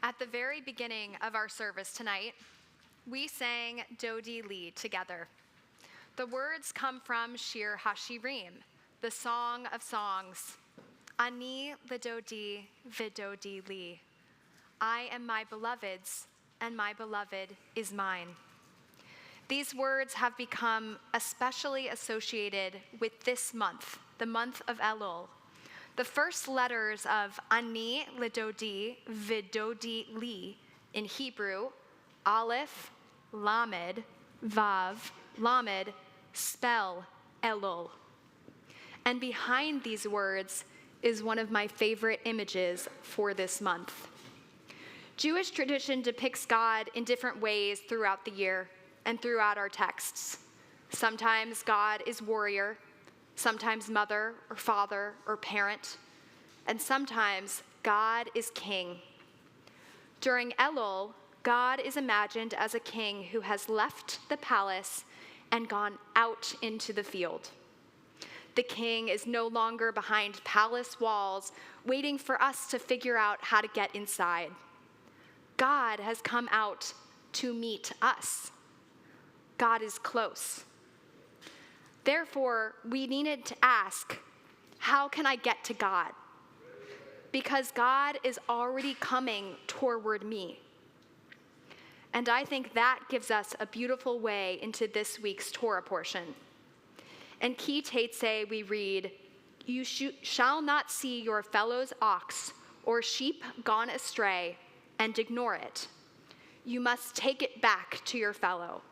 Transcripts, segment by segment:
At the very beginning of our service tonight, we sang Dodi Li together. The words come from Shir HaShirim, the Song of Songs. Ani l'Dodi v'Dodi li. I am my beloved's, and my beloved is mine. These words have become especially associated with this month, the month of Elul. The first letters of Ani l'Dodi v'Dodi li in Hebrew, Aleph, Lamed, Vav, Lamed, spell Elul. And behind these words is one of my favorite images for this month. Jewish tradition depicts God in different ways throughout the year and throughout our texts. Sometimes God is warrior, sometimes mother or father or parent, and sometimes God is king. During Elul, God is imagined as a king who has left the palace and gone out into the field. The king is no longer behind palace walls, waiting for us to figure out how to get inside. God has come out to meet us. God is close. Therefore, we needed to ask, how can I get to God? Because God is already coming toward me. And I think that gives us a beautiful way into this week's Torah portion. In Ki Teitzei, we read, "You shall not see your fellow's ox or sheep gone astray and ignore it. You must take it back to your fellow."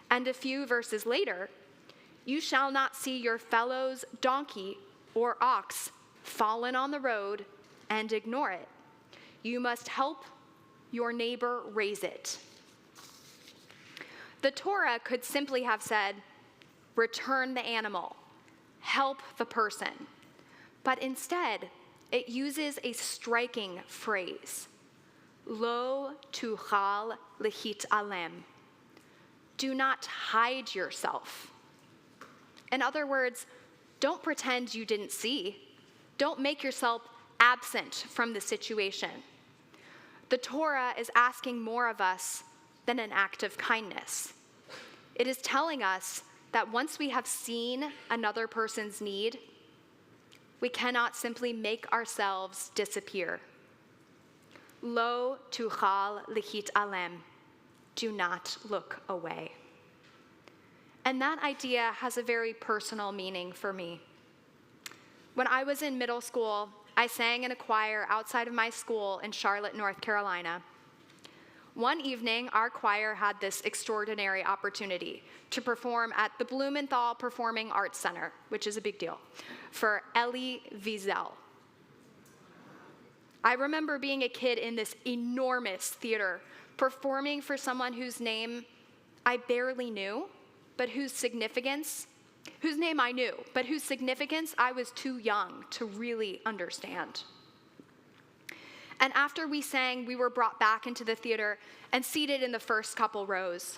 And a few verses later, "You shall not see your fellow's donkey or ox fallen on the road and ignore it. You must help your neighbor raise it." The Torah could simply have said, return the animal, help the person. But instead, it uses a striking phrase, lo tuchal להתעלם. Do not hide yourself. In other words, don't pretend you didn't see. Don't make yourself absent from the situation. The Torah is asking more of us than an act of kindness. It is telling us that once we have seen another person's need, we cannot simply make ourselves disappear. Lo tuchal להתעלם. Do not look away. And that idea has a very personal meaning for me. When I was in middle school, I sang in a choir outside of my school in Charlotte, North Carolina. One evening, our choir had this extraordinary opportunity to perform at the Blumenthal Performing Arts Center, which is a big deal, for Elie Wiesel. I remember being a kid in this enormous theater, performing for someone whose name I barely knew, but whose name I knew, but whose significance I was too young to really understand. And after we sang, we were brought back into the theater and seated in the first couple rows.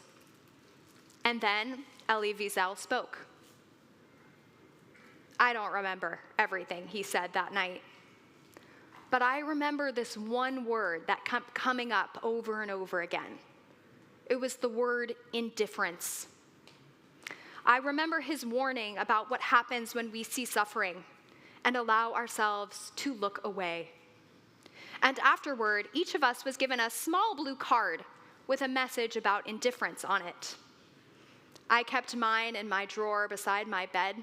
And then Elie Wiesel spoke. I don't remember everything he said that night, but I remember this one word that kept coming up over and over again. It was the word indifference. I remember his warning about what happens when we see suffering and allow ourselves to look away. And afterward, each of us was given a small blue card with a message about indifference on it. I kept mine in my drawer beside my bed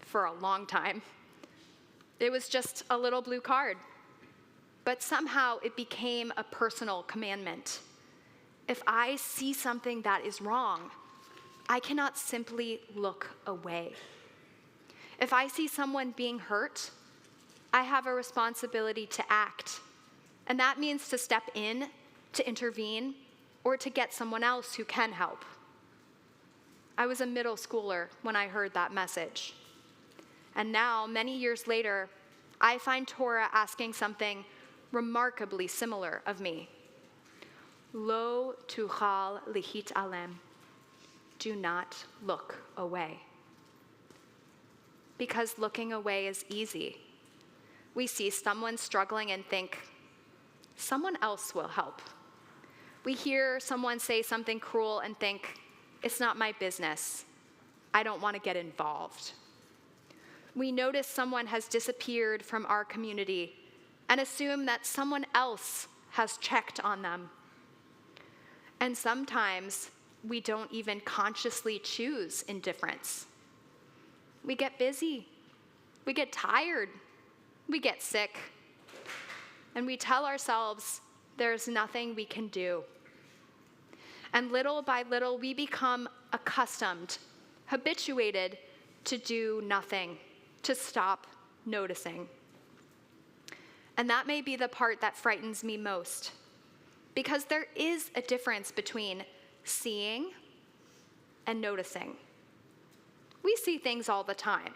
for a long time. It was just a little blue card, but somehow it became a personal commandment. If I see something that is wrong, I cannot simply look away. If I see someone being hurt, I have a responsibility to act. And that means to step in, to intervene, or to get someone else who can help. I was a middle schooler when I heard that message. And now, many years later, I find Torah asking something remarkably similar of me. Lo tuchal להתעלם. Do not look away. Because looking away is easy. We see someone struggling and think, someone else will help. We hear someone say something cruel and think, it's not my business. I don't want to get involved. We notice someone has disappeared from our community and assume that someone else has checked on them. And sometimes we don't even consciously choose indifference. We get busy, we get tired, we get sick, and we tell ourselves there's nothing we can do. And little by little, we become accustomed, habituated to do nothing, to stop noticing. And that may be the part that frightens me most, because there is a difference between seeing and noticing. We see things all the time,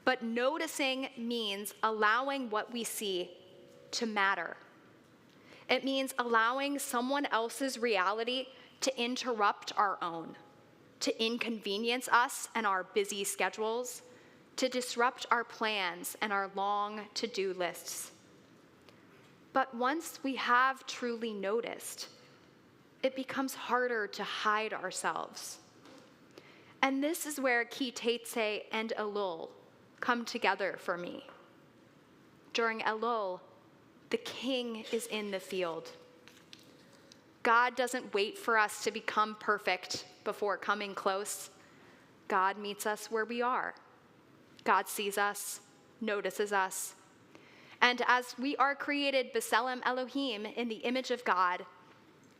but noticing means allowing what we see to matter. It means allowing someone else's reality to interrupt our own, to inconvenience us and our busy schedules, to disrupt our plans and our long to-do lists. But once we have truly noticed, it becomes harder to hide ourselves. And this is where Ki Teitzei and Elul come together for me. During Elul, the king is in the field. God doesn't wait for us to become perfect before coming close. God meets us where we are. God sees us, notices us. And as we are created B'Tselem Elohim, in the image of God,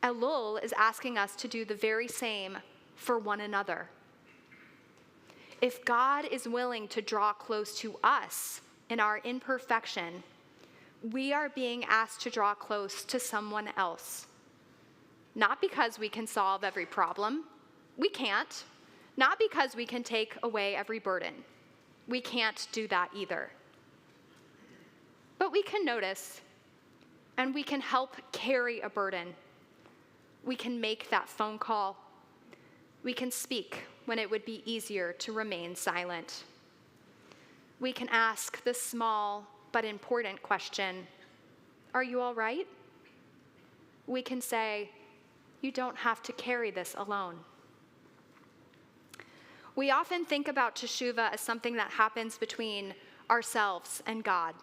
Elul is asking us to do the very same for one another. If God is willing to draw close to us in our imperfection, we are being asked to draw close to someone else. Not because we can solve every problem. We can't. Not because we can take away every burden. We can't do that either. But we can notice, and we can help carry a burden. We can make that phone call. We can speak when it would be easier to remain silent. We can ask the small but important question, are you all right? We can say, you don't have to carry this alone. We often think about Teshuvah as something that happens between ourselves and God,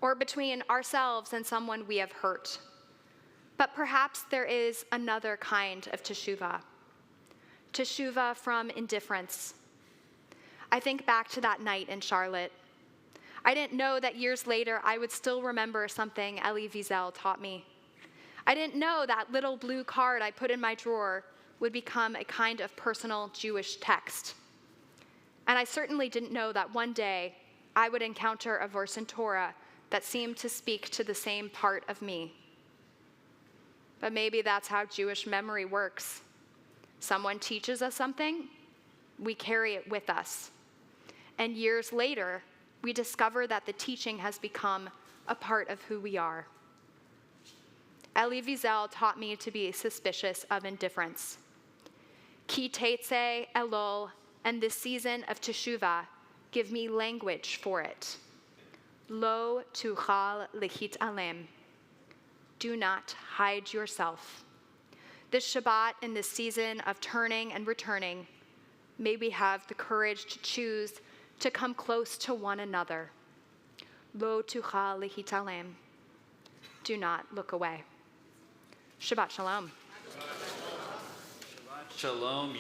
or between ourselves and someone we have hurt. But perhaps there is another kind of Teshuvah. Teshuvah from indifference. I think back to that night in Charlotte. I didn't know that years later I would still remember something Elie Wiesel taught me. I didn't know that little blue card I put in my drawer would become a kind of personal Jewish text. And I certainly didn't know that one day I would encounter a verse in Torah that seemed to speak to the same part of me. But maybe that's how Jewish memory works. Someone teaches us something, we carry it with us. And years later, we discover that the teaching has become a part of who we are. Elie Wiesel taught me to be suspicious of indifference. Ki Teitzei, Elul, and this season of Teshuvah give me language for it. Lo tuchal lehit'alem. Do not hide yourself. This Shabbat, in this season of turning and returning, may we have the courage to choose to come close to one another. Lo tuchal lehit'alem. Do not look away. Shabbat shalom. Shalom.